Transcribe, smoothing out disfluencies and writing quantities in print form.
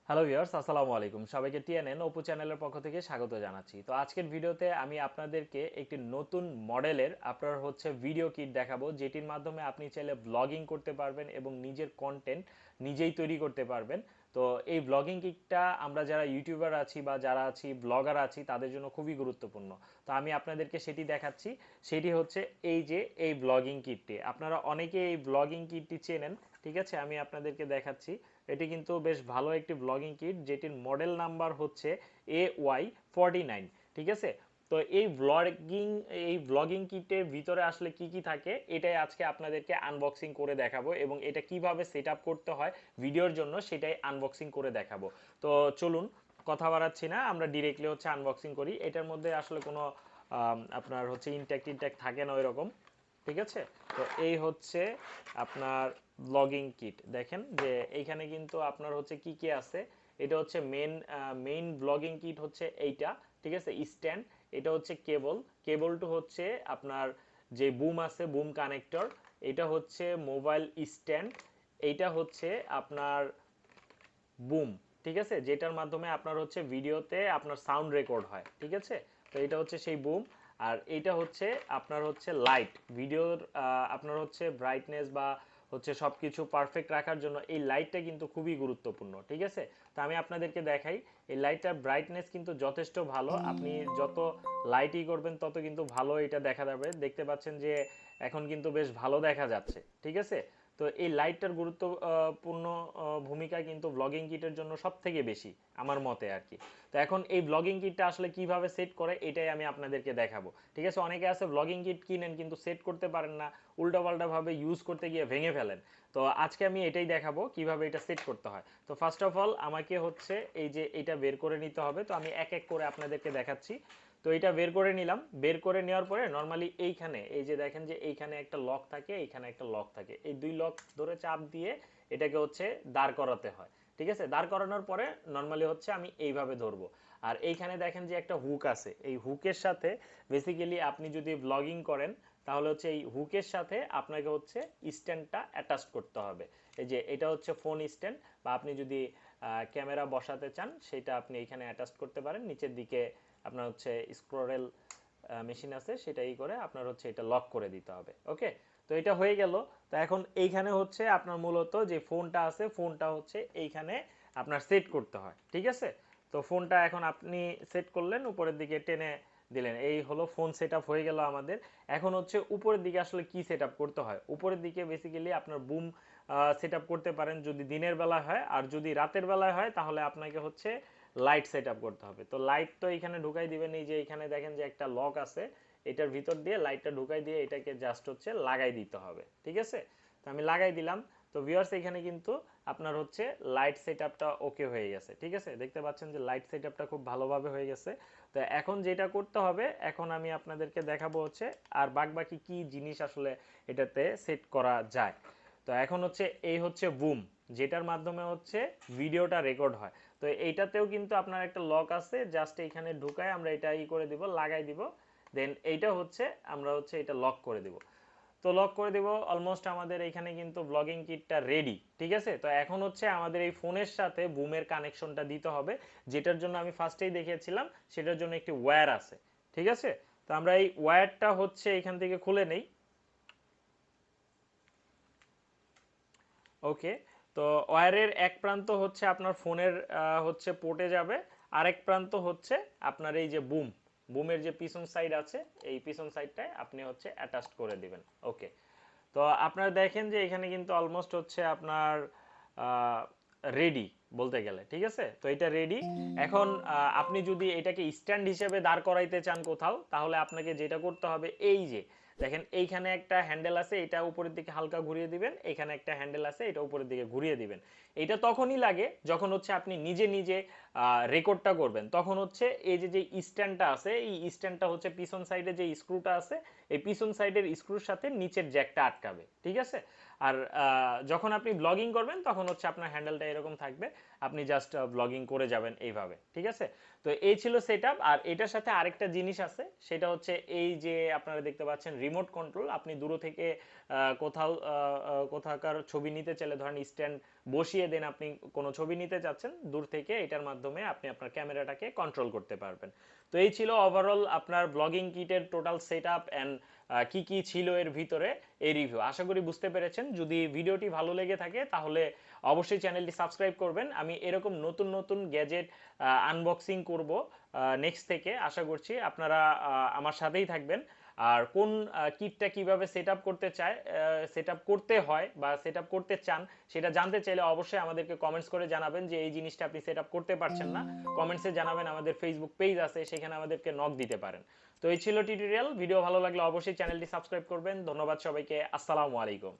Hello viewers, আসসালামু আলাইকুম। সবাইকে টিএনএন অপু চ্যানেলের পক্ষ থেকে স্বাগত জানাচ্ছি। তো আজকের ভিডিওতে আমি আপনাদেরকে একটি নতুন মডেলের আপনার ভিডিও কিট দেখাবো, যেটির মাধ্যমে আপনি চাইলে ব্লগিং করতে পারবেন এবং নিজের কন্টেন্ট নিজেই তৈরি করতে পারবেন। তো এই ব্লগিং কিটটা আমরা যারা ইউটিউবার আছি বা যারা আছি ব্লগার আছি তাদের জন্য খুবই গুরুত্বপূর্ণ। তো আমি আপনাদেরকে সেটি দেখাচ্ছি। সেটি হচ্ছে এই যে এই ব্লগিং কিটটি। আপনারা অনেকে এই ব্লগিং কিটটি চেনেন, ঠিক আছে? আমি আপনাদেরকে দেখাচ্ছি। এটি কিন্তু বেশ ভালো একটি ব্লগিং কিট, যেটির মডেল নাম্বার হচ্ছে AY-49, ঠিক আছে? তো এই ব্লগিং কিটের ভিতরে আসলে কি কি থাকে এটাই আজকে আপনাদেরকে আনবক্সিং করে দেখাবো, এবং এটা কিভাবে সেট আপ করতে হয় ভিডিওর জন্য সেটাই আনবক্সিং করে দেখাবো। তো চলুন, কথা বাড়াচ্ছি না, আমরা ডিরেক্টলি আনবক্সিং করি। এটার মধ্যে আসলে কোনো আপনার ইনট্যাক্ট থাকে না ওইরকম, ঠিক আছে? তো এই হচ্ছে আপনার ব্লগিং কিট। দেখেন যে এইখানে কিন্তু আপনার কি কি আছে। এটা হচ্ছে মেইন ব্লগিং কিট হচ্ছে এইটা, ঠিক আছে? স্ট্যান্ড, এটা হচ্ছে কেবল টু হচ্ছে আপনার যে বুম আছে, বুম কানেক্টর। এটা হচ্ছে মোবাইল স্ট্যান্ড। এইটা হচ্ছে আপনার বুম, ঠিক আছে, যেটার মাধ্যমে আপনার ভিডিওতে আপনার সাউন্ড রেকর্ড হয়, ঠিক আছে? তো এটা হচ্ছে সেই বুম। আর এইটা হচ্ছে আপনার লাইট ভিডিওর আপনার ব্রাইটনেস বা সবকিছু পারফেক্ট রাখার জন্য এই লাইটটা কিন্তু খুবই গুরুত্বপূর্ণ, ঠিক আছে? তো আমি আপনাদেরকে দেখাই। এই লাইটটার ব্রাইটনেস কিন্তু যথেষ্ট ভালো। আপনি যত লাইটই করবেন তত কিন্তু ভালো এটা দেখা যাবে। দেখতে পাচ্ছেন যে এখন কিন্তু বেশ ভালো দেখা যাচ্ছে, ঠিক আছে? তো এই লাইটটার গুরুত্বপূর্ণ ভূমিকা কিন্তু ব্লগিং কিটের জন্য সব থেকে বেশি আমার মতে আর কি। তো এখন এই ব্লগিং কিটটা আসলে কিভাবে সেট করে এটাই আমি আপনাদেরকে দেখাবো, ঠিক আছে? অনেকে আছে ব্লগিং কিট কিনেন কিন্তু সেট করতে পারেন না, উল্টাপাল্টা ভাবে ইউজ করতে গিয়ে ভেঙে ফেলেন। তো আজকে আমি এটাই দেখাবো কিভাবে এটা সেট করতে হয়। তো ফার্স্ট অফ অল আমাকে এই যে এটা বের করে নিতে হবে। তো আমি এক এক করে আপনাদেরকে দেখাচ্ছি। তো এটা বের করে নিলাম। বের করে নেওয়ার পরে নর্মালি এইখানে এই যে দেখেন যে এইখানে একটা লক থাকে, এইখানে একটা লক থাকে। এই দুই লক ধরে চাপ দিয়ে এটাকে দাঁড় করাতে হয়, ঠিক আছে? দাঁড় করানোর পরে নর্মালি আমি এইভাবে ধরবো। আর এইখানে দেখেন যে একটা হুক আছে। এই হুকের সাথে বেসিক্যালি আপনি যদি ব্লগিং করেন তাহলে এই হুকের সাথে আপনাকে স্ট্যান্ডটা অ্যাটাচ করতে হবে। এই যে এটা হচ্ছে ফোন স্ট্যান্ড, বা আপনি যদি ক্যামেরা বসাতে চান সেটা আপনি এখানে অ্যাটাচ করতে পারেন। নিচের দিকে আপনার স্ক্রোরেল মেশিন আছে, সেটাই করে আপনার এটা লক করে দিতে হবে। ওকে, তো এটা হয়ে গেল। তো এখন এইখানে আপনার মূলত যে ফোনটা আছে, ফোনটা এইখানে আপনার সেট করতে হয়, ঠিক আছে? তো ফোনটা এখন আপনি সেট করলেন, উপরের দিকে টেনে দিলেন। এই হলো ফোন সেট আপ হয়ে গেল আমাদের। এখন উপরের দিকে আসলে কি সেট আপ করতে হয়। উপরের দিকে বেসিক্যালি আপনার বুম সেট আপ করতে পারেন যদি দিনের বেলা হয়, আর যদি রাতের বেলায় হয় তাহলে আপনাকে লাইট সেট আপ করতে হবে। তো লাইট তো এখানে ঢুকাই দিবেন। এই যে এখানে দেখেন যে একটা লক আছে, এটার ভিতর দিয়ে লাইটটা ঢুকাই দিয়ে এটাকে জাস্ট লাগাই দিতে হবে, ঠিক আছে? তো আমি লাগাই দিলাম। তো ভিউয়ার্স এখানে কিন্তু আপনার লাইট সেটআপটা ওকে হয়ে গেছে, ঠিক আছে? দেখতে পাচ্ছেন যে লাইট সেটআপটা খুব ভালোভাবে হয়ে গেছে। তো এখন যেটা করতে হবে, এখন আমি আপনাদেরকে দেখাবো আর বাকি কি জিনিস আসলে এটাতে সেট করা যায়। তো এখন এই বুম, যেটার মাধ্যমে ভিডিওটা রেকর্ড হয়। তো এইটাতেও কিন্তু আপনার একটা লক আছে, জাস্ট এইখানে ঢুকায় আমরা এটা করে দিব, লাগাই দিব। দেন এইটা আমরা এটা লক করে দিব। তো লক করে দিব। অলমোস্ট আমাদের এখানে কিন্তু ব্লগিং কিটটা রেডি, ঠিক আছে? তো এখন আমাদের এই ফোনের সাথে বুমের কানেকশনটা দিতে হবে, যেটার জন্য আমি ফার্স্টেই দেখিয়েছিলাম। সেটার জন্য একটি ওয়্যার আছে, ঠিক আছে? তো আমরা এই ওয়্যারটা এখান থেকে খুলে নেই। ওকে, তো ওয়্যারের এক প্রান্ত আপনার ফোনের পোর্টে যাবে, আরেক প্রান্ত আপনার এই যে বুমের যে পিছন সাইড আছে, এই পিছন সাইডটায় আপনি অ্যাটাচ করে দিবেন। ওকে, তো আপনারা দেখেন যে এখানে কিন্তু অলমোস্ট আপনার রেডি বলতে গেলে, ঠিক আছে? তো এটা রেডি। এখন আপনি যদি এটাকে স্ট্যান্ড হিসেবে দাঁড় করাইতে চান কোথাও, তাহলে আপনাকে যেটা করতে হবে, এই যে দেখেন এইখানে একটা হ্যান্ডেল আছে, এটা উপরের দিকে হালকা ঘুরিয়ে দিবেন। এখানে একটা হ্যান্ডেল আছে, এটা উপরের দিকে ঘুরিয়ে দিবেন। এটা তখনই লাগে যখন আপনি নিজে নিজে রেকর্ডটা করবেন। তখন এই যে যে স্ট্যান্ডটা আছে, এই স্ট্যান্ডটা পিছন সাইডে যে স্ক্রুটা আছে, এই পিছন সাইডের স্ক্রুর সাথে নিচের জ্যাকটা আটকাবে, ঠিক আছে? আর যখন আপনি ব্লগিং করবেন তখন আপনার হ্যান্ডেলটা এরকম থাকবে, আপনি জাস্ট ব্লগিং করে যাবেন এইভাবে, ঠিক আছে? তো এই ছিল সেটআপ। আর এটার সাথে আরেকটা জিনিস আছে, সেটা এই যে আপনারা দেখতে পাচ্ছেন রিমোট কন্ট্রোল। আপনি দূর থেকে কোথাও কোথাকার ছবি নিতে চাইলে, ধরেন স্ট্যান্ড বসিয়ে দেন আপনি কোনো ছবি নিতে চাচ্ছেন, দূর থেকে এটার মাধ্যমে আপনি আপনার ক্যামেরাটাকে কন্ট্রোল করতে পারবেন। তো এই ছিল ওভারঅল আপনার ব্লগিং কিটের টোটাল সেট আপ অ্যান্ড কি কি ছিল এর ভিতরে এই রিভিউ। আশা করি বুঝতে পেরেছেন। যদি ভিডিওটি ভালো লেগে থাকে তাহলে অবশ্যই চ্যানেলটি সাবস্ক্রাইব করবেন। আমি এরকম নতুন নতুন গ্যাজেট আনবক্সিং করব নেক্সট থেকে। আশা করছি আপনারা আমার সাথেই থাকবেন। আর কোন কিটটা কিভাবে সেট আপ করতে চায়, সেট আপ করতে হয় বা সেট আপ করতে চান সেটা জানতে চাইলে অবশ্যই আমাদেরকে কমেন্টস করে জানাবেন যে এই জিনিসটা আপনি সেট আপ করতে পারছেন না। কমেন্টসে জানাবেন, আমাদের ফেসবুক পেজ আছে সেখানে আমাদেরকে নক দিতে পারেন। তো এই ছিল টিউটোরিয়াল। ভিডিও ভালো লাগলে অবশ্যই চ্যানেলটি সাবস্ক্রাইব করবেন। ধন্যবাদ সবাইকে। আসসালামু আলাইকুম।